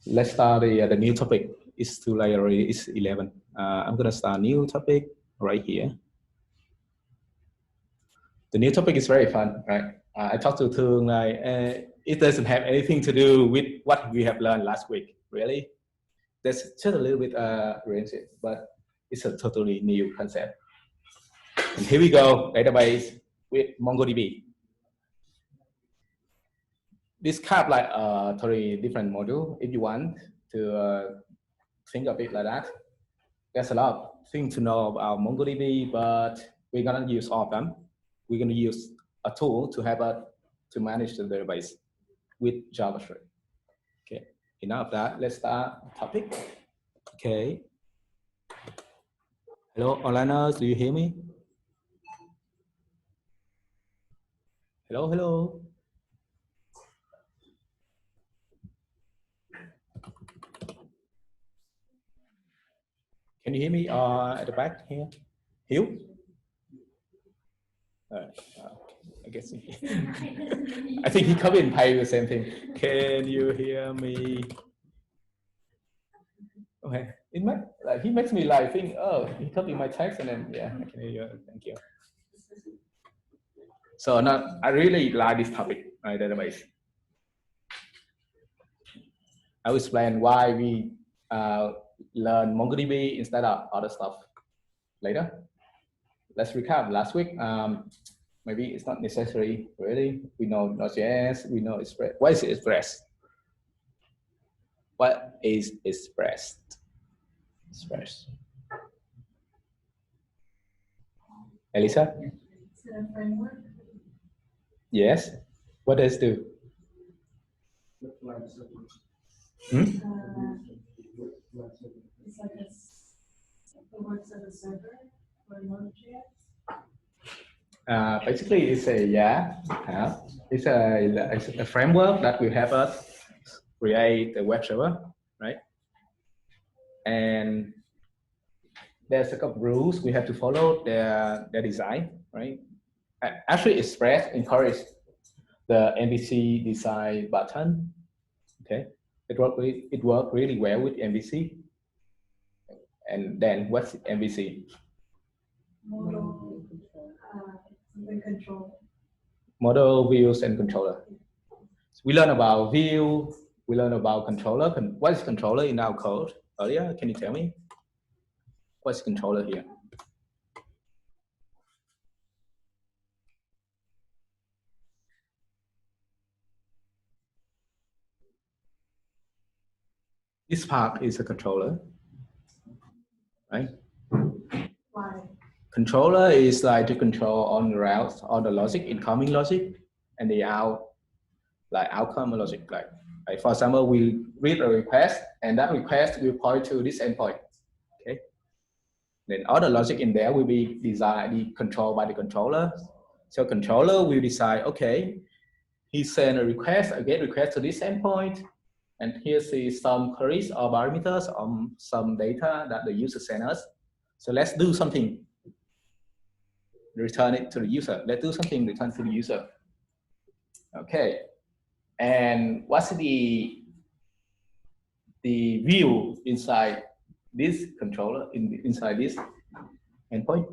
Let's start the new topic. It's too late already. It's 11. I'm gonna start a new topic right here. The new topic is very fun, right? I talked to Thương like it doesn't have anything to do with what we have learned last week. Really, that's just a little bit related, but it's a totally new concept. And here we go, database with MongoDB. This kind of like a totally different module. If you want to think of it like that, there's a lot of things to know about MongoDB, but we're gonna use all of them. We're gonna use a tool to help us to manage the database with JavaScript. Okay, enough of that. Let's start topic. Okay. Hello, onliners, do you hear me? Hello, hello. Can you hear me at the back here? Hiếu? I guess I think he come in pay the same thing. Can you hear me? Okay, he makes me like think, oh, he copied my text and then yeah, I can hear you. Thank you. So now I really like this topic, my database. I will explain why we learn MongoDB instead of other stuff later. Let's recap last week. Maybe it's not necessary really. We know Node.js, we know Express. What is Express? What is Express? Express. Elisa? It's a framework. Yes. What does it do? It's like it works as a server for Node.js. Basically, it's it's a framework that will help us create a web server, right? And there's a couple of rules we have to follow their design, right? Actually, Express encourages the MVC design button. Okay, it worked really well with MVC. And then what's MVC? Model, something control. Model, views, and controller. So we learn about view. We learn about controller. What is controller in our code earlier? Can you tell me? What's controller here? This part is a controller, right? Why? Controller is like to control on the routes, all the logic, incoming logic, and the outcome logic. Like for example, we read a request, and that request will point to this endpoint. Okay. Then all the logic in there will be controlled by the controller. So controller will decide, okay, he sent a request, a GET request to this endpoint, and here's some queries or parameters on some data that the user sent us. So let's do something. Return it to the user. Let's do something, return to the user. Okay. And what's the view inside this controller, inside this endpoint?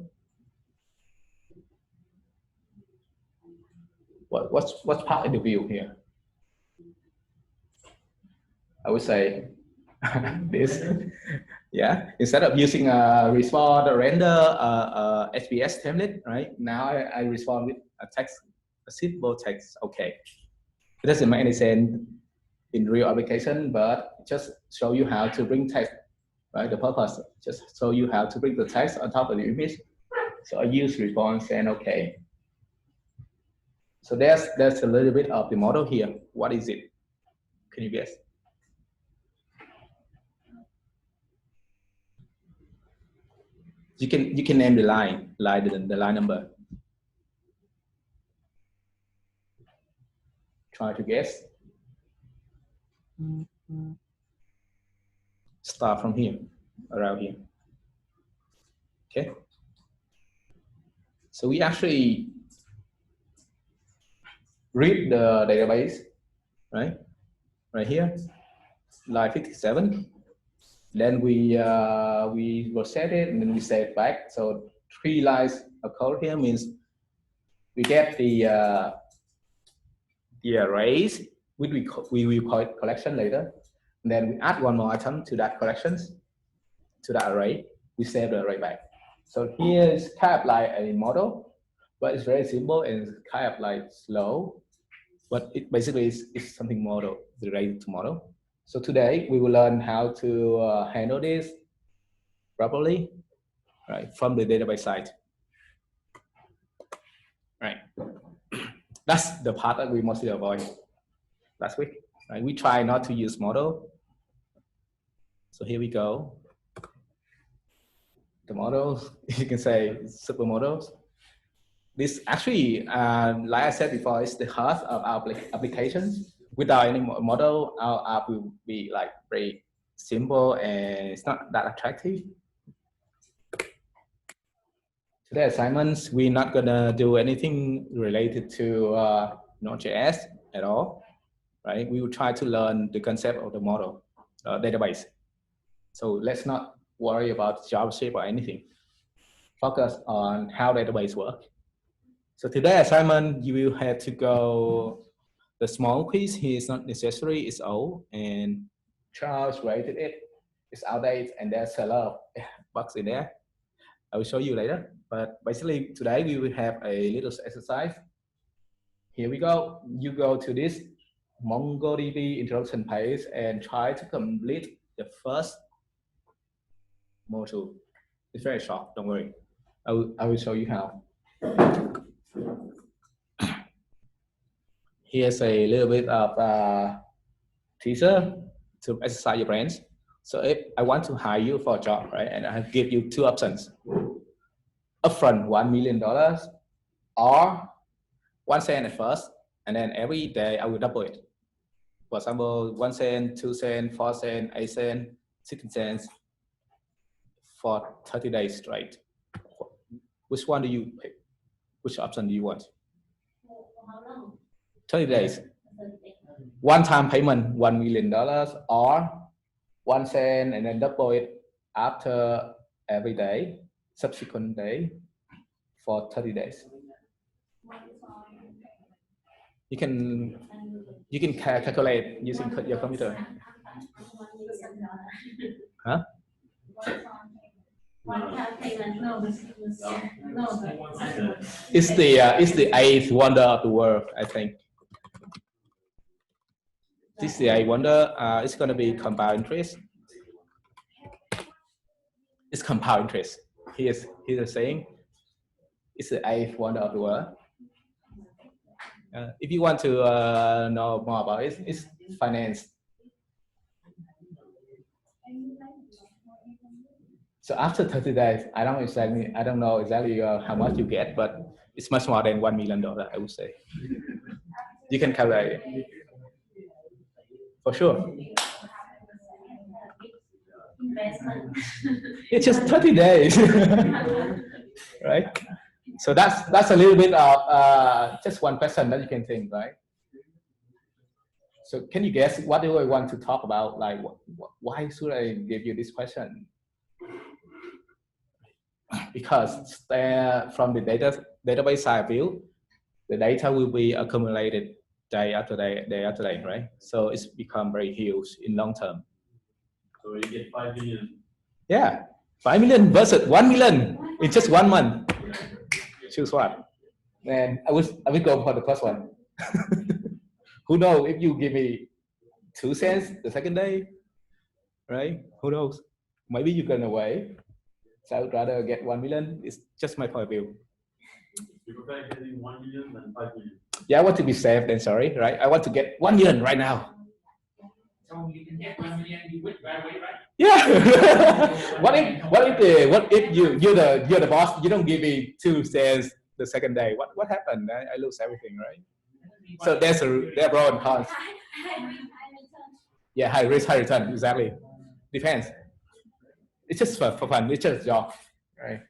What's part of the view here? I would say this. Yeah, instead of using a respond, a render, SPS template, right? Now I respond with a text, a simple text. Okay, it doesn't make any sense in real application, but just show you how to bring text, right? The purpose just show you how to bring the text on top of the image. So I use response and okay. So there's a little bit of the model here. What is it? Can you guess? You can name the line number. Try to guess. Start from here, around here. Okay. So we actually read the database, right here. line 57. Then we reset it and then we set it back. So 3 lines of code here means we get the arrays, which we will call it collection later. And then we add one more item to that collections, to that array. We save the array back. So here is kind of like a model, but it's very simple and it's kind of like slow. But it basically is something model related to model. So today we will learn how to handle this properly, right, from the database side. Right. That's the part that we mostly avoid last week. Right? We try not to use model. So here we go. The models, you can say supermodels. This actually, like I said before, is the heart of our applications. Without any model, our app will be like very simple and it's not that attractive. Today assignments, we're not gonna do anything related to Node.js at all, right? We will try to learn the concept of the model database. So let's not worry about JavaScript or anything. Focus on how database work. So today assignment, you will have to go, the small quiz here is not necessary, it's old, and Charles rated it, it's outdated, and there's a lot of bugs in there. I will show you later, but basically today we will have a little exercise. Here we go, you go to this MongoDB introduction page and try to complete the first module. It's very short, don't worry. I will show you how. Here's a little bit of teaser to exercise your brains. So if I want to hire you for a job, right, and I give you 2 options. Upfront $1 million or 1 cent at first, and then every day I will double it. For example, 1 cent, 2 cents, 4 cents, 8 cents, 16 cents for 30 days straight. Which one do you pick? Which option do you want? 30 days. One-time payment, $1 million, or 1 cent and then double it after every day, subsequent day, for 30 days. You can calculate using your computer. Huh? It's the 8th wonder of the world, I think. This is the 8th wonder. It's going to be compound interest. It's compound interest. Here's the saying. It's the 8th wonder of the world. If you want to know more about it, it's finance. So after 30 days, I don't know exactly how much you get, but it's much more than $1 million, I would say. You can calculate it. For sure. It's just 30 days, right? So that's a little bit of just one question that you can think, right? So can you guess what do I want to talk about? Like, why should I give you this question? Because from the database side view, the data will be accumulated day after day, right? So it's become very huge in long term. So you get 5 million. Yeah, 5 million versus 1 million in just 1 month. Choose one. And I will go for the first one. Who knows if you give me 2 cents the second day, right? Who knows? Maybe you can away. So I would rather get 1 million. It's just my point of view. You prefer getting 1 million than 5 million? Yeah, I want to be safe then, sorry, right? I want to get 1 million right now. So you can get 1 million, you would right away, right? Yeah. what if you're the boss? You don't give me 2 cents the second day. What happened? I lose everything, right? So there are pros and cons. Yeah, high risk, high return. Exactly. Depends. It's just for fun. It's just a job, right?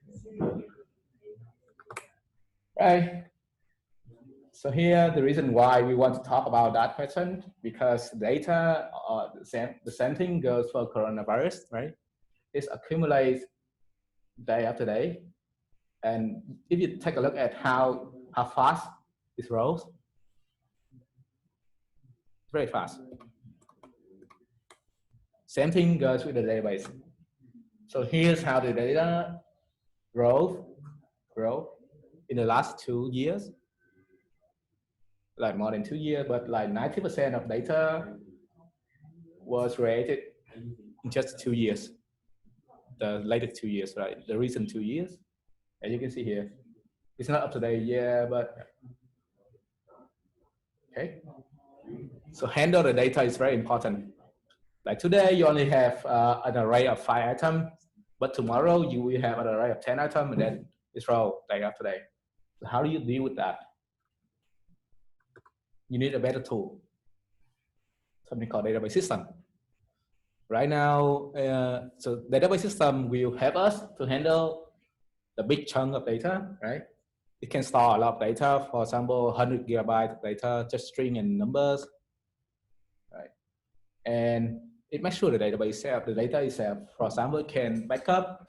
Right. So here, the reason why we want to talk about that question, because data, the same thing goes for coronavirus, right? It accumulates day after day. And if you take a look at how fast it grows, very fast. Same thing goes with the database. So here's how the data grow in the last 2 years, like more than 2 years, but like 90% of data was created in just 2 years. The latest 2 years, right? The recent 2 years, as you can see here, it's not up to date yet, but okay. So handle the data is very important. Like today, you only have an array of 5 items, but tomorrow you will have an array of 10 items, and then it's roll day after day. So how do you deal with that? You need a better tool, something called database system. Right now, so database system will help us to handle the big chunk of data, right? It can store a lot of data, for example, 100 gigabytes of data, just string and numbers, right? And it makes sure the database itself, the data itself, for example, it can back up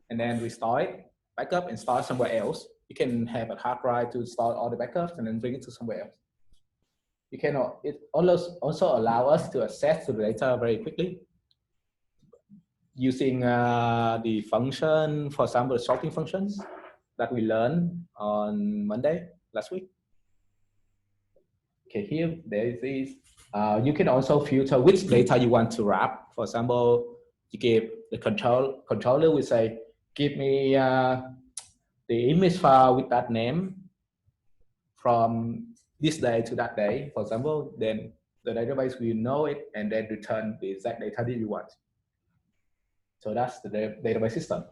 and then restore it, back up and store somewhere else. You can have a hard drive to store all the backups and then bring it to somewhere else. You can, it also allow us to access to the data very quickly using the function, for example, the sorting functions that we learned on Monday last week. Okay, here there is this. You can also filter which data you want to wrap. For example, you give the controller will say, give me the image file with that name from this day to that day, for example, then the database will know it and then return the exact data that you want. So that's the database system.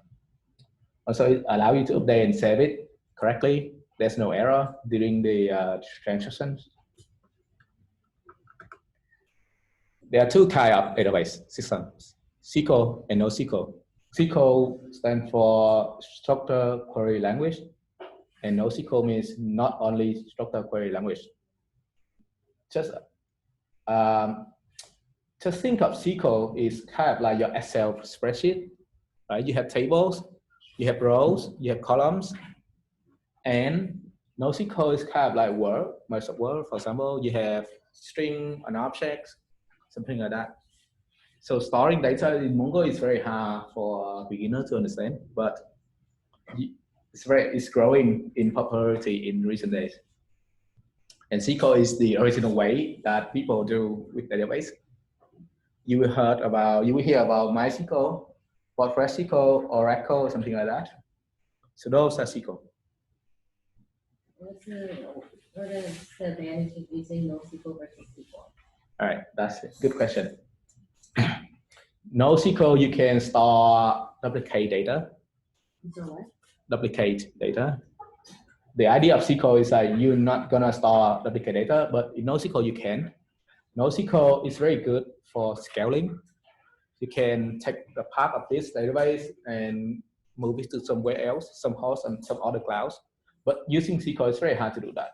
Also, it allows you to update and save it correctly. There's no error during the transactions. There are 2 kinds of database systems, SQL and NoSQL. SQL stands for Structured Query Language, and NoSQL means not only Structured Query Language. Just think of SQL is kind of like your Excel spreadsheet, right? You have tables, you have rows, you have columns, and NoSQL is kind of like Word, Microsoft Word. For example, you have string and objects, something like that. So storing data in Mongo is very hard for a beginner to understand, but it's growing in popularity in recent days. And SQL is the original way that people do with database. You will hear about MySQL, PostgreSQL, Oracle, something like that. So those are SQL. What is the advantage of using NoSQL versus SQL? All right, that's a good question. NoSQL, you can store duplicate data. So what? Duplicate data. The idea of SQL is that you're not gonna store duplicate data, but in NoSQL you can. NoSQL is very good for scaling. You can take a part of this database and move it to somewhere else, some host and some other clouds. But using SQL is very hard to do that,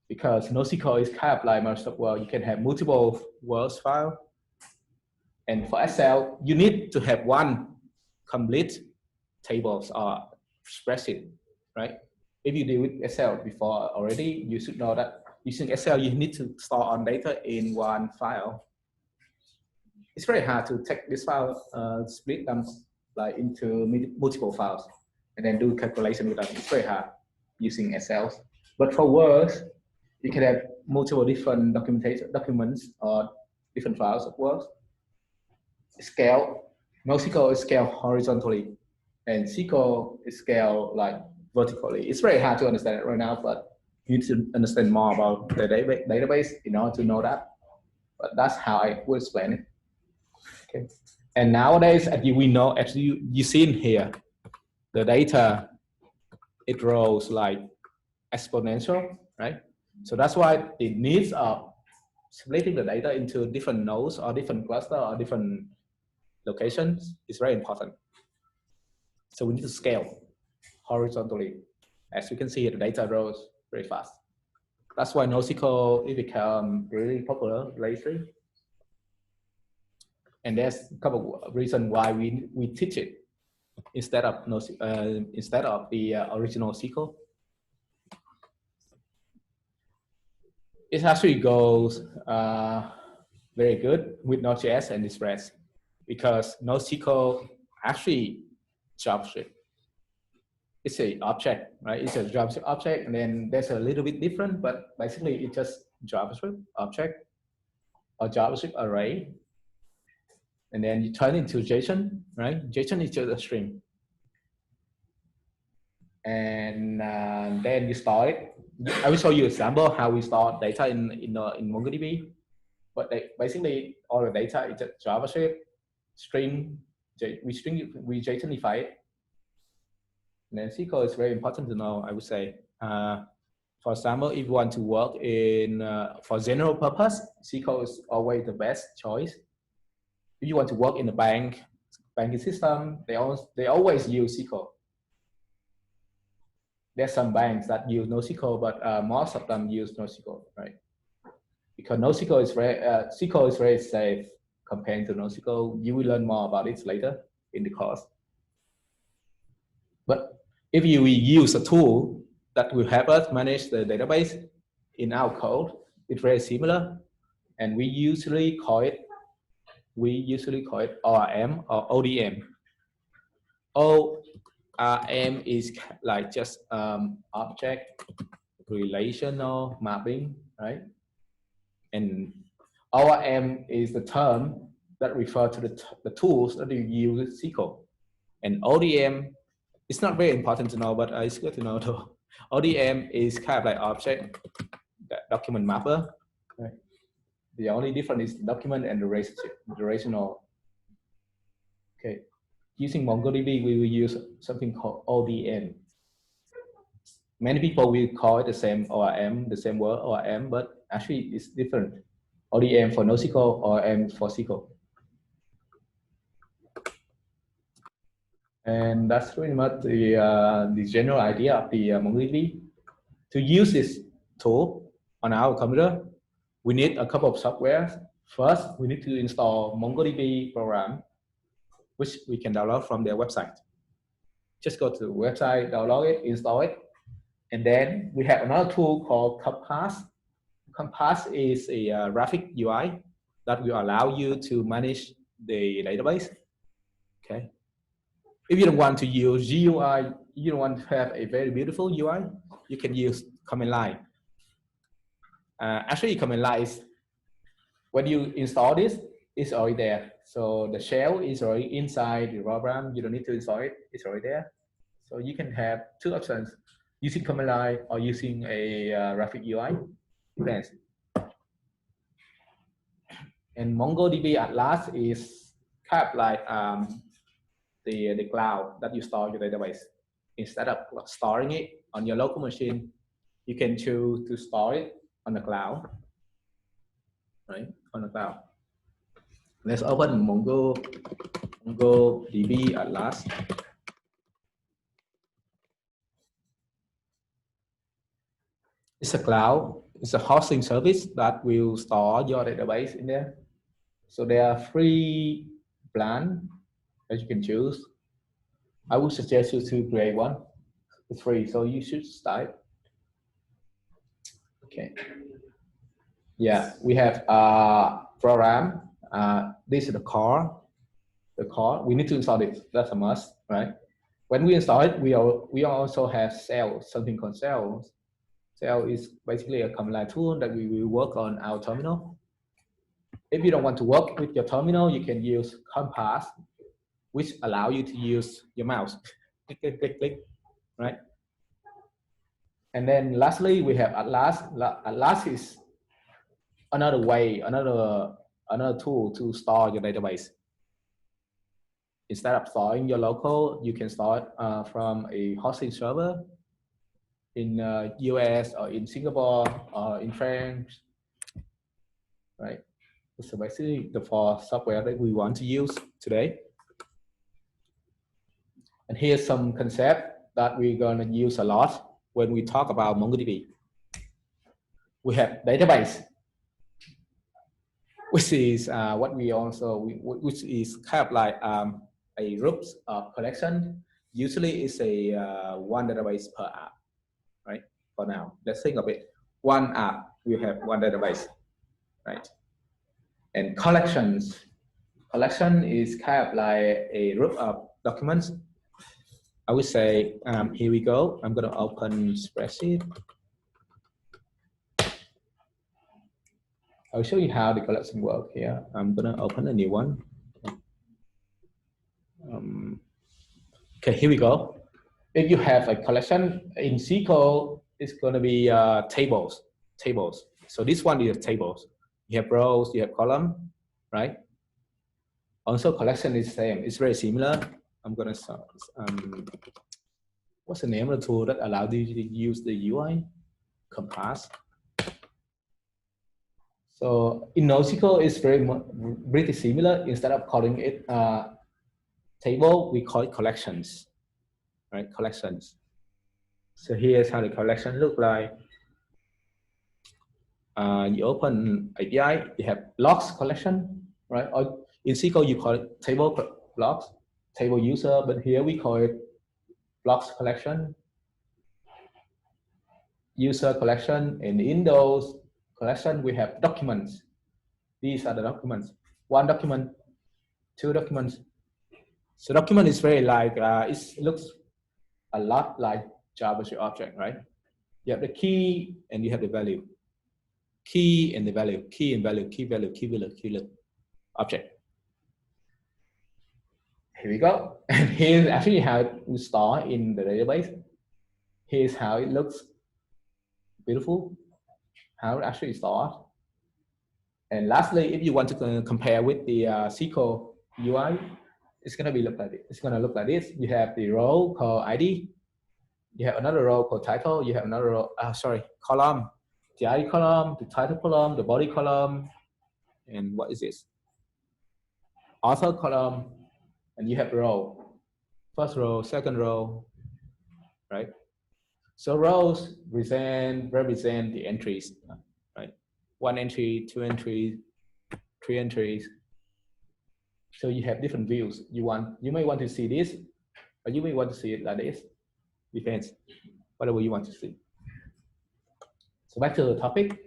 because NoSQL is kind of like Microsoft Word. You can have multiple Word files. And for Excel, you need to have one complete tables or spreadsheet, right? If you deal with Excel before already, you should know that using Excel, you need to store all data in one file. It's very hard to take this file, split them like into multiple files, and then do calculation with them. It's very hard using Excel. But for Word, you can have multiple different documents or different files of Word. Scale, NoSQL is scaled horizontally, and SQL is scaled like vertically. It's very hard to understand it right now, but you need to understand more about the database in order to know that. But that's how I would explain it. Okay. And nowadays, as we know, as you see in here, the data, it grows like exponential, right? So that's why the needs of splitting the data into different nodes or different clusters or different locations is very important. So we need to scale horizontally. As you can see, the data grows very fast. That's why NoSQL it become really popular lately. And there's a couple of reasons why we teach it instead of the original SQL. It actually goes very good with Node.js and Express because NoSQL actually JavaScript. It's a object, right? It's a JavaScript object, and then there's a little bit different, but basically it's just JavaScript object or JavaScript array, and then you turn into JSON, right? JSON is just a string, and then you store it. I will show you an example how we store data in MongoDB, but basically all the data is just JavaScript string. We JSONify it. And then SQL is very important to know, I would say. For example, if you want to work in for general purpose, SQL is always the best choice. If you want to work in the banking system, they always use SQL. There's some banks that use NoSQL, but most of them use NoSQL, right? Because NoSQL is SQL is very safe compared to NoSQL. You will learn more about it later in the course. But if you use a tool that will help us manage the database in our code, it's very similar, and we usually call it ORM or ODM. ORM is like just object relational mapping, right? And ORM is the term that refers to the tools that you use SQL. And ODM, it's not very important to know, but it's good to know though. ODM is kind of like object document mapper, right? The only difference is the document and the relationship, the relational. Okay, using MongoDB, we will use something called ODM. Many people will call it the same ORM, the same word ORM, but actually it's different. ODM for NoSQL, ORM for SQL. And that's pretty much the general idea of the MongoDB. To use this tool on our computer, we need a couple of software. First, we need to install MongoDB program, which we can download from their website. Just go to the website, download it, install it. And then we have another tool called Compass. Compass is a graphic UI that will allow you to manage the database. Okay. If you don't want to use GUI, you don't want to have a very beautiful UI, you can use command line. Actually, command line is, when you install this, it's already there. So the shell is already inside the program. You don't need to install it. It's already there. So you can have two options, using command line or using a graphic UI. Depends. And MongoDB at last is kind of like the cloud that you store your database. Instead of storing it on your local machine, you can choose to store it on the cloud, right? On the cloud. Let's open MongoDB at last. It's a cloud. It's a hosting service that will store your database in there. So there are free plans that you can choose. I would suggest you to create one. It's free, so you should start. Okay. Yeah, we have program. This is the core. The core. We need to install it. That's a must, right? When we install it, we also have cells, something called cells. Cell is basically a command line tool that we will work on our terminal. If you don't want to work with your terminal, you can use Compass, which allow you to use your mouse. Click, click, click, click, right? And then lastly, we have Atlas. Atlas is another way, another tool to store your database. Instead of storing your local, you can store it from a hosting server in US or in Singapore or in France, right? So basically the four software that we want to use today. And here's some concept that we're gonna use a lot when we talk about MongoDB. we have database, which is what we also, which is kind of like a group of collection. Usually it's a one database per app, right? For now, let's think of it. One app will have one database, right? And collections. Collection is kind of like a group of documents. I would say, here we go. I'm going to open spreadsheet. I'll show you how the collection works here. I'm going to open a new one. Okay, here we go. If you have a collection in SQL, it's going to be tables. So this one is tables. You have rows, you have column, right? Also, collection is the same. It's very similar. I'm going to what's the name of the tool that allows you to use the UI? Compass. So in NoSQL, it's pretty similar. Instead of calling it table, we call it collections, right? Collections. So here's how the collection look like. You open API, you have logs collection, right? Or in SQL, you call it table logs, table user, but here we call it logs collection, user collection, and in those collection, we have documents. These are the documents. One document, two documents. So document is very like, it looks a lot like JavaScript object, right? You have the key and you have the value. Key and the value, key and value, key value, key value, key value, object. Here we go. And here's actually how it will store in the database. Here's how it looks. Beautiful. How it actually stores. And lastly, if you want to compare with the SQL UI, it's going to be look like this. It's going to look like this. You have the row called ID. You have another row called title. You have another row, column. The ID column, the title column, the body column, and what is this? Author column, and you have row. First row, second row, right? So rows represent the entries, right? One entry, two entries, three entries. So you have different views. You may want to see this, or you may want to see it like this. Depends, whatever you want to see. So back to the topic.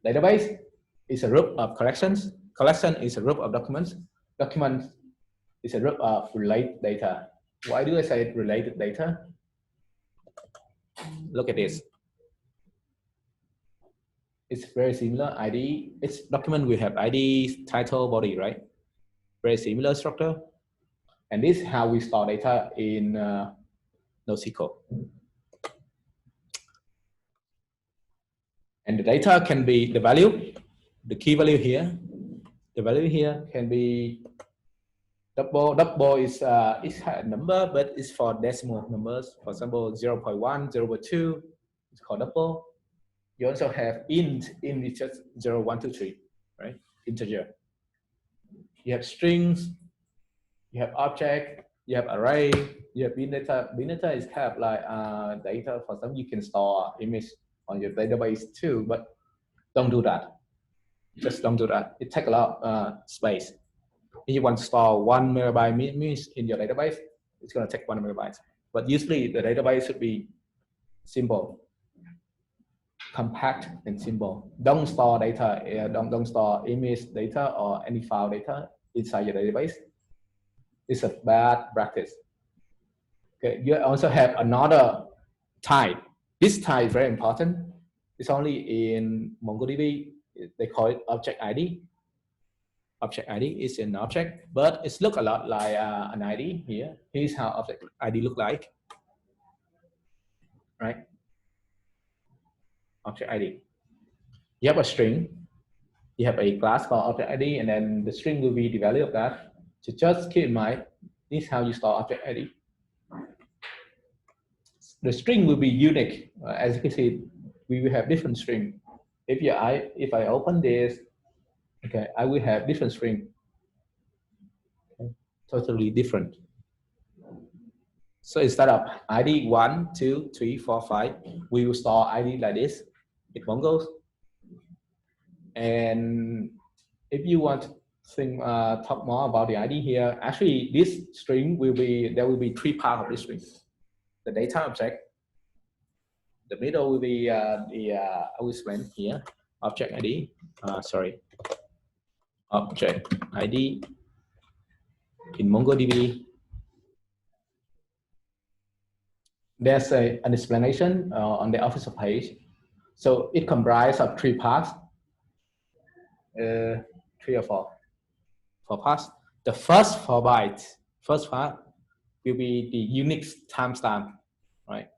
Database is a group of collections. Collection is a group of documents. Document is a group of related data. Why do I say related data? Look at this. It's very similar. ID, it's document, we have ID, title, body, right? Very similar structure. And this is how we store data in NoSQL. And the data can be the value, the key value here. The value here can be double. Double is a number, but it's for decimal numbers. For example, 0.1, 0.2, it's called double. You also have int is just 0, 1, 2, 3, right? Integer. You have strings, you have object, you have array, you have bin data. Bin data is kind of like data. For example, you can store image on your database too, but don't do that. Just don't do that. It takes a lot of space. If you want to store 1 megabyte image in your database, it's going to take 1 megabyte. But usually the database should be simple, compact, and simple. Don't store data, don't store image data or any file data inside your database. It's a bad practice. Okay, you also have another type. This type is very important. It's only in MongoDB. They call it object ID. Object ID is an object, but it looks a lot like an ID here. Here's how object ID look like, right? Object ID. You have a string. You have a class called object ID, and then the string will be the value of that. So just keep in mind, this is how you store object ID. The string will be unique. As you can see, we will have different string. If I open this, okay, I will have different string. Okay. Totally different. So instead of ID 1, 2, 3, 4, 5, we will store ID like this in Mongo. And if you want to think, talk more about the ID here, actually this string will be, there will be 3 parts of this string. The data object, the middle will be I will explain here, object ID, object ID in MongoDB. There's an explanation on the official page. So it comprises of 3 parts, 3 or 4 parts. The first 4 bytes, first part will be the Unix timestamp, right?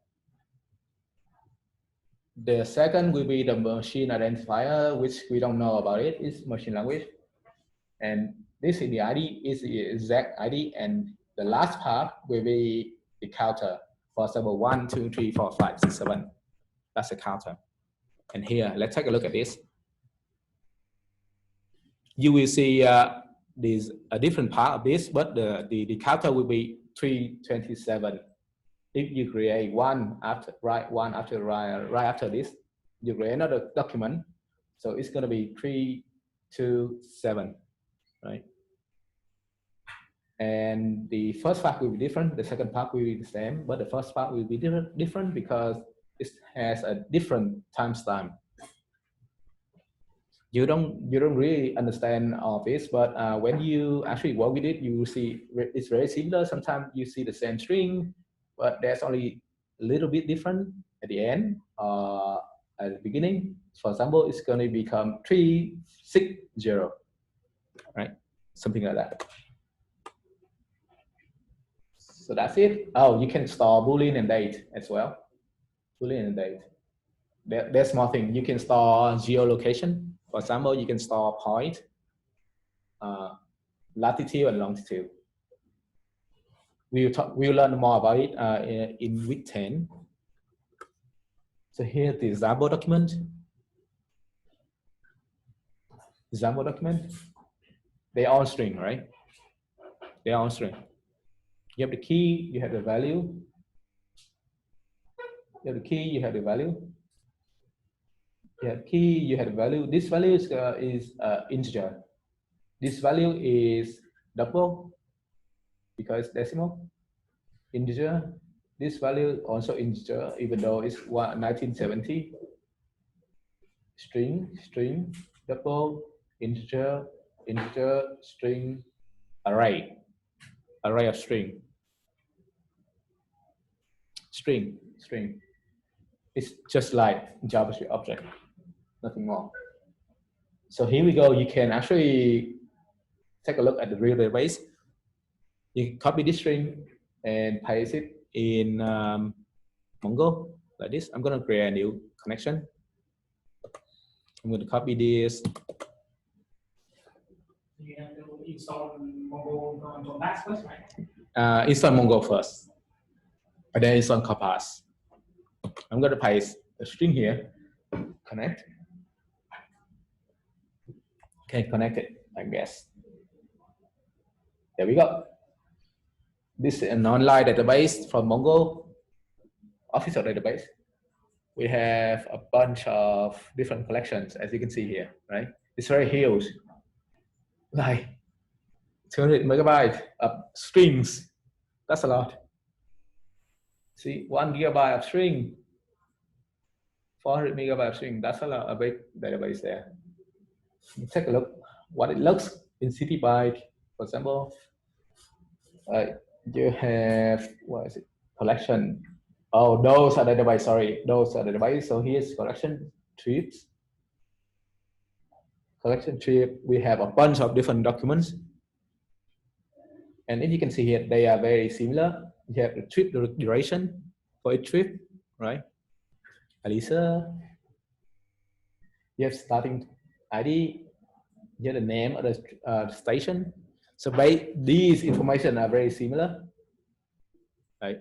The second will be the machine identifier, which we don't know about it. It's machine language. And this is the ID, is the exact ID. And the last part will be the counter. For example, 1, 2, 3, 4, 5, 6, 7. That's the counter. And here, let's take a look at this. You will see there's a different part of this, but the counter will be 327. If you create right after this, you create another document. So it's going to be 327, right? And the first part will be different. The second part will be the same, but the first part will be different because it has a different timestamp. You don't really understand all this, but when you actually work with it, you will see it's very similar. Sometimes you see the same string, but there's only a little bit different at the end, at the beginning. For example, it's going to become 360, right? Something like that. So that's it. Oh, you can store Boolean and date as well. Boolean and date. There's more thing. You can store geolocation. For example, you can store point, latitude and longitude. We'll learn more about it in week 10. So here's the example document. Example document. They're all string, right? They're all string. You have the key, you have the value. You have the key, you have the value. You have key, you have the value. This value is integer. This value is double because it's decimal. Integer. This value also integer, even though it's 1970. String, double, integer, string, array of string. String. It's just like JavaScript object, nothing more. So here we go. You can actually take a look at the real database. You can copy this string and paste it in Mongo like this. I'm going to create a new connection. I'm going to copy this. You have to install Mongo on Datbases first, right? Install Mongo first, and then install Compass. I'm going to paste a string here. Connect. Okay, connect it, I guess. There we go. This is an online database from Mongo, official database. We have a bunch of different collections, as you can see here, right? It's very huge, like 200 megabytes of strings. That's a lot. See, 1 gigabyte of string, 400 megabyte of string. That's a lot, a big database there. Take a look what it looks in city byte, for example. You have, what is it? Collection. Oh, those are database, sorry. Those are database. So here's collection trips. Collection trip, we have a bunch of different documents. And if you can see here, they are very similar. You have the trip duration for each trip, right? Elisa. You have starting ID. You have the name of the station. So these information are very similar, right?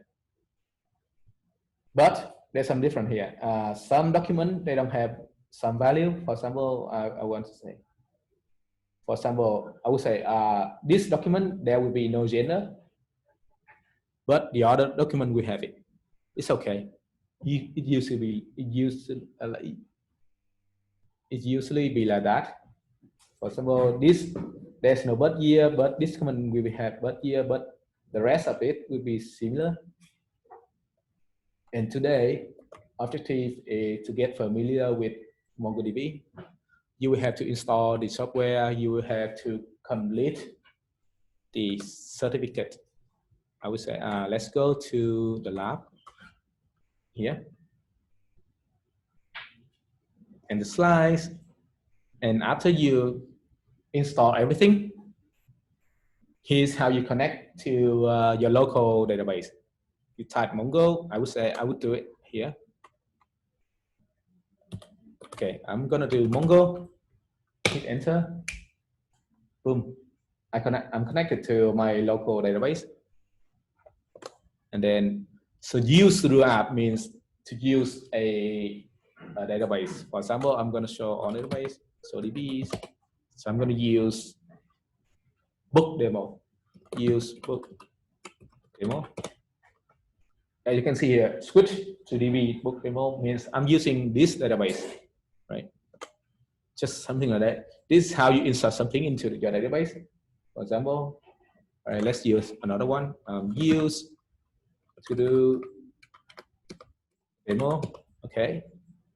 But there's some different here. Some document, they don't have some value. For example, I want to say, for example, I would say this document, there will be no gender. but the other document we have it. It's okay. It usually be like that. For example, this there's no birth year, but this command will have birth year, but the rest of it will be similar. And today, objective is to get familiar with MongoDB. You will have to install the software. You will have to complete the certificate. I would say, let's go to the lab here and the slides. And after you install everything, here's how you connect to your local database. You type Mongo. I would say I would do it here. Okay, I'm gonna do Mongo. Hit enter. Boom. I'm connected to my local database. And then, so use sudo app means to use a database. For example, I'm gonna show on database. So DBs. So I'm gonna use book demo. Use book demo. As you can see here, switch to DB book demo means I'm using this database, right? Just something like that. This is how you insert something into your database. For example, all right, let's use another one. Use to do demo. Okay,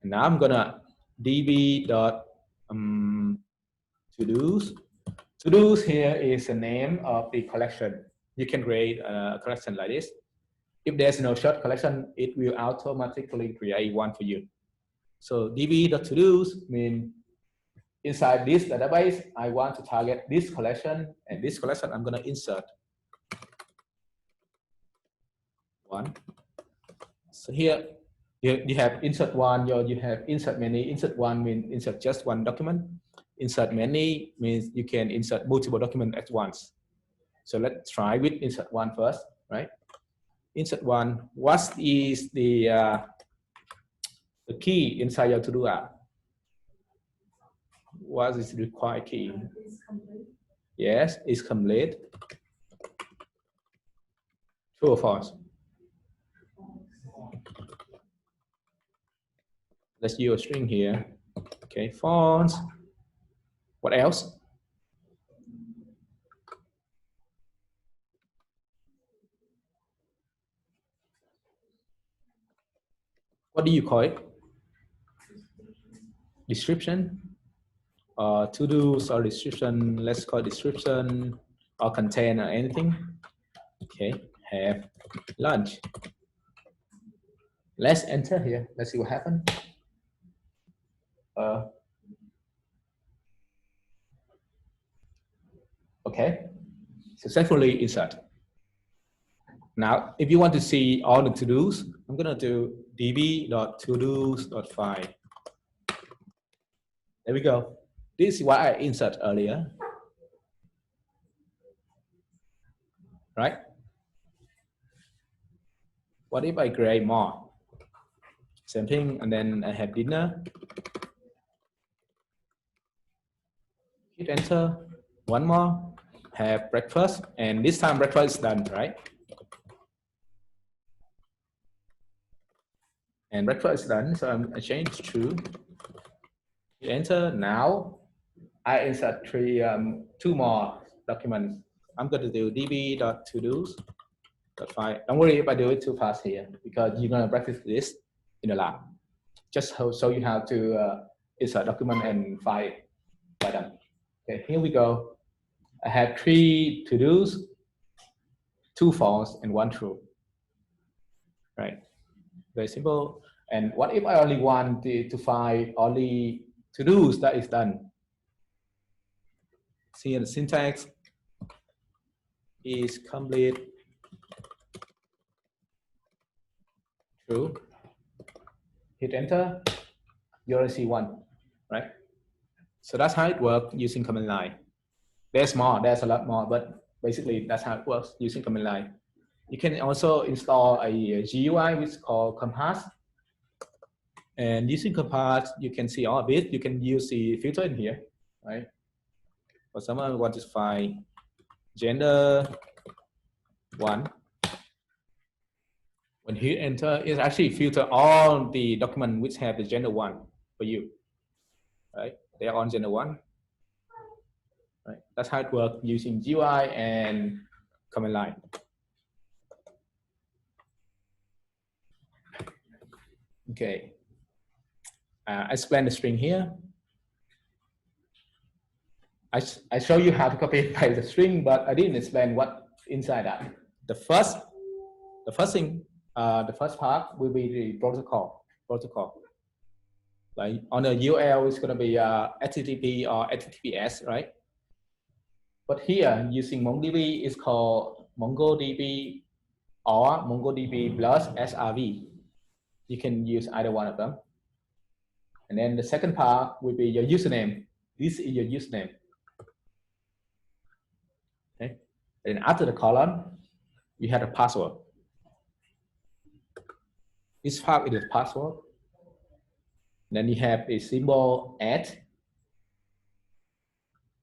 and now I'm gonna db dot to-dos. To-dos here is the name of the collection. You can create a collection like this. If there's no short collection, it will automatically create one for you. So db.todos means inside this database, I want to target this collection, and this collection I'm going to insert one. So here you have insert one, you have insert many. Insert one means insert just one document. Insert many means you can insert multiple documents at once. So let's try with insert one first, right? Insert one. What is the key inside your to-do app? What is the required key? Yes, it's complete. True or false? Let's use a string here. Okay, false. What else? What do you call it? Description? To-dos or description, let's call description or contain or anything. Okay, have lunch. Let's enter here. Let's see what happens. Okay, successfully insert. Now, if you want to see all the to-dos, I'm gonna do db.todos.file. There we go. This is what I insert earlier, right? What if I create more? Same thing, and then I have dinner. Hit enter. One more. Have breakfast, and this time breakfast is done, right? And breakfast is done, so I change true. Hit enter. Now I insert two more documents. I'm going to do db.todos.file. Don't worry if I do it too fast here, because you're going to practice this in the lab. Just show you how to insert document and file by them. Okay, here we go. I have 3 to-dos, 2 false and 1 true. Right, very simple. And what if I only want to find only to-dos that is done? See, the syntax is complete, true. Hit enter, you already see 1, right? So that's how it works using command line. There's more, there's a lot more, but basically that's how it works using command line. You can also install a GUI which is called Compass. And using Compass, you can see all of it. You can use the filter in here, right? For someone who wants to find gender 1, When you enter, it actually filter all the document which have the gender 1 for you, right? They are on gender 1, right? That's how it works using GUI and command line. Okay, I explain the string here. I show you how to copy and paste the string, but I didn't explain what inside that. The first thing, the first part will be the protocol. Like on the URL, it's going to be HTTP or HTTPS, right? But here, using MongoDB, it's called MongoDB or MongoDB plus SRV. You can use either one of them. And then the second part will be your username. This is your username. Okay. And after the colon, you have a password. This part is the password. Then you have a symbol @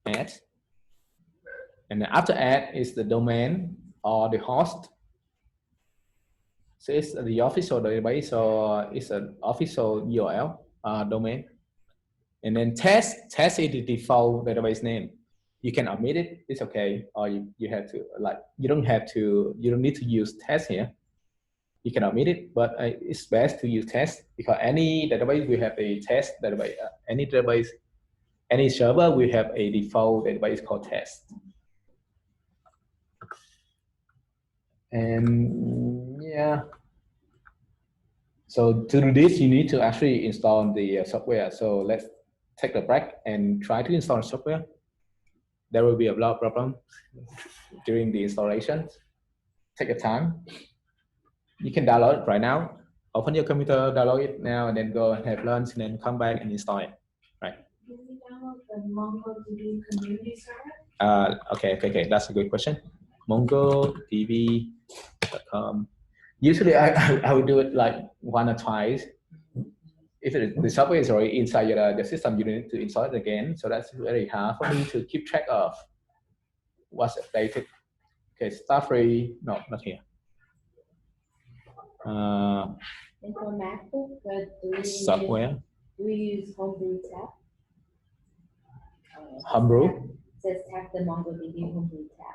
and then after @ is the domain or the host. So it's the official database, or it's an official URL domain. And then test is the default database name. You can omit it, it's okay, or you have to, like, you don't need to use test here. You can omit it, but it's best to use test, because any database will have a test database. Any server will have a default database called test. And yeah, so to do this, you need to actually install the software. So let's take a break and try to install software. There will be a lot of problems during the installation. Take your time. You can download it right now. Open your computer, download it now, and then go and have lunch, and then come back and install it. Right? Can we download the MongoDB community server? Okay. That's a good question. MongoDB.com. Usually, I would do it like one or twice. If the software is already inside the system, you need to install it again. So that's very hard for me to keep track of what's updated. Okay, start free. No, not here. And for MacBook, Software. do we use Homebrew tab? Homebrew. Says tab the MongoDB Homebrew tab.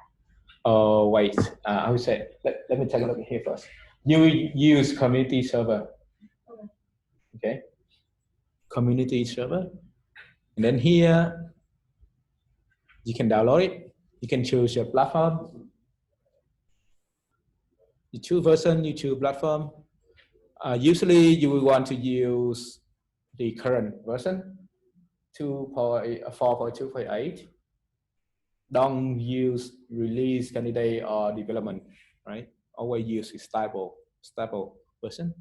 Oh, wait. I would say, let me take a look here first. You use community server. Okay. Community server. And then here, you can download it. You can choose your platform. You choose version, you choose platform. Usually, you will want to use the current version, 4.2.8. Don't use release candidate or development, right? Always use a stable version.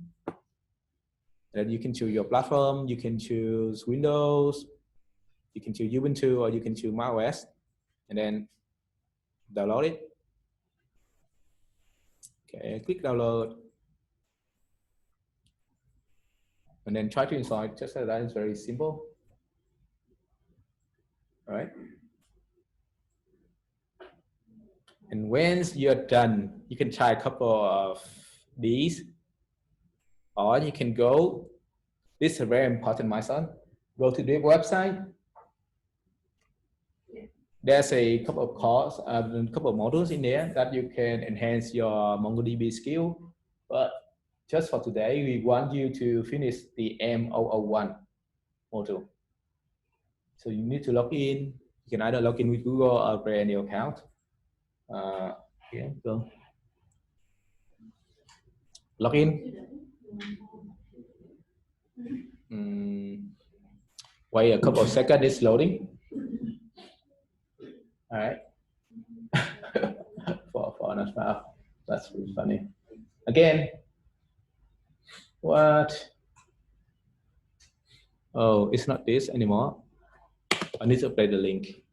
Then you can choose your platform. You can choose Windows. You can choose Ubuntu, or you can choose macOS, and then download it. Okay, click download, and then try to install it. Just like that, it's very simple. All right. And once you're done, you can try a couple of these, or you can go. This is a very important milestone. Go to the website. There's a couple of courses, a couple of modules in there that you can enhance your MongoDB skill. But just for today, we want you to finish the M001 module. So you need to log in. You can either log in with Google or create a new account. Here, go. Log in. Wait a couple of seconds, it's loading. All right. for an file. That's really funny. Again. What? Oh, it's not this anymore. I need to update the link.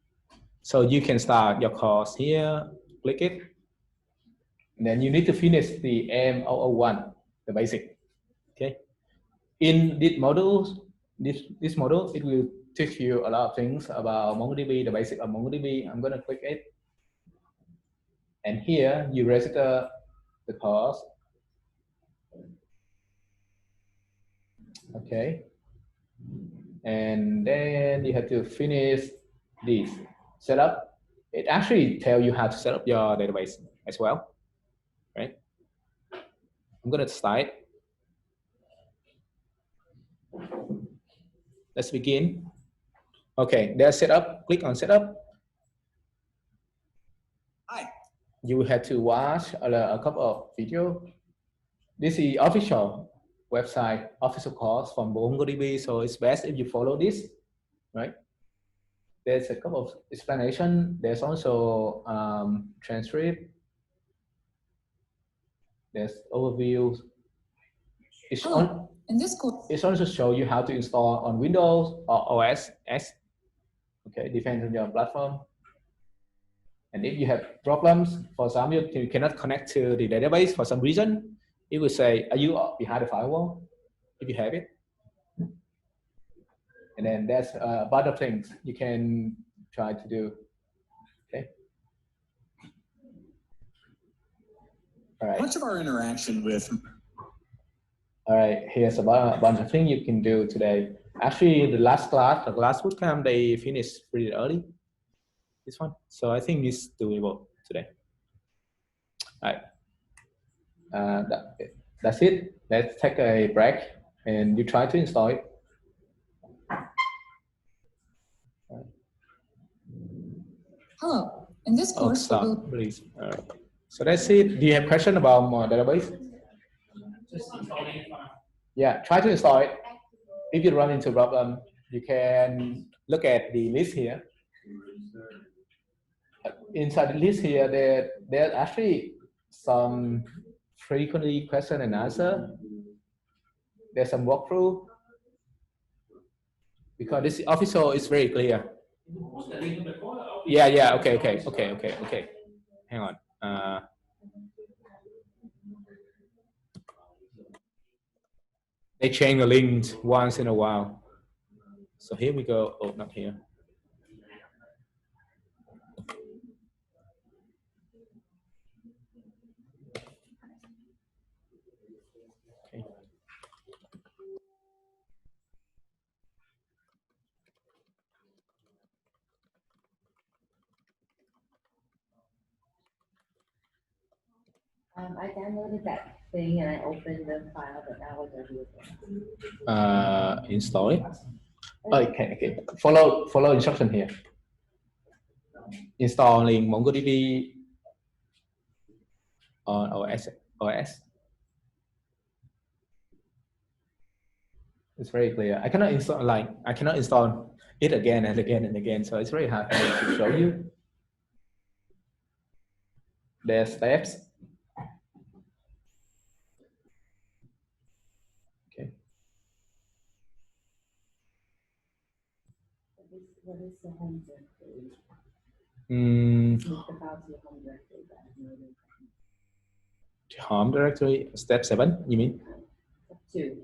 So you can start your course here. Click it. And then you need to finish the M001, the basic. Okay. In this module, this module, it will teach you a lot of things about MongoDB, the basic of MongoDB. I'm going to click it. And here you register the course. Okay. And then you have to finish this setup. It actually tells you how to set up your database as well, right? I'm gonna start. Let's begin. Okay, there's setup. Click on setup. Hi. You will have to watch a couple of videos. This is official website, official course from MongoDB, so it's best if you follow this, right? There's a couple of explanation. There's also transcript. There's overview. It's on. In this course, It also show you how to install on Windows or OS X. Okay, depends on your platform. And if you have problems, for example, you cannot connect to the database for some reason, it will say, are you behind the firewall? If you have it. And then there's a bunch of things you can try to do. Okay. All right. much of our interaction with All right, here's a bunch of things you can do today. Actually, the last bootcamp, they finished pretty early. This one, so I think it's doable today. All right, that's it. Let's take a break, and you try to install it. hello. In this Oh, course, stop, please. All right. So that's it. Do you have question about more database? Just installing it. Yeah, try to install it. If you run into problem, you can look at the list here. Inside the list here, there's actually some frequently question and answer. There's some walkthrough. Because this official is very clear. Yeah, okay. Hang on. They change the links once in a while. So here we go. Oh, not here. Okay. I downloaded that thing and I opened the file, but now it's already open. Install it. Okay. Follow instruction here. Installing MongoDB on OS. It's very clear. I cannot install it again and again and again. So it's very hard for me to show you. There's steps. Okay. What is the home directory? Mm, Look about your home directory. But I have no idea. home directory, step 7, you mean? Step 2.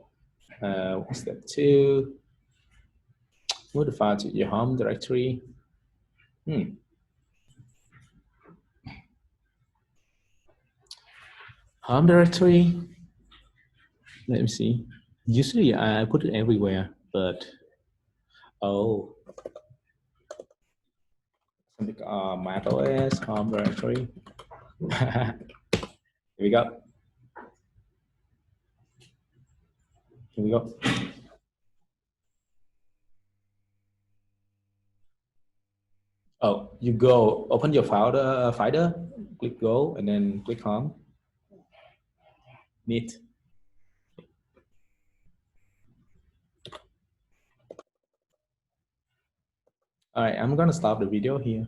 Step 2. Move the file to your home directory. Home directory. Let me see. Usually I put it everywhere, but something Mac OS home directory. Here we go. Oh, you go open your folder, click go, and then click home. Neat. All right, I'm gonna stop the video here.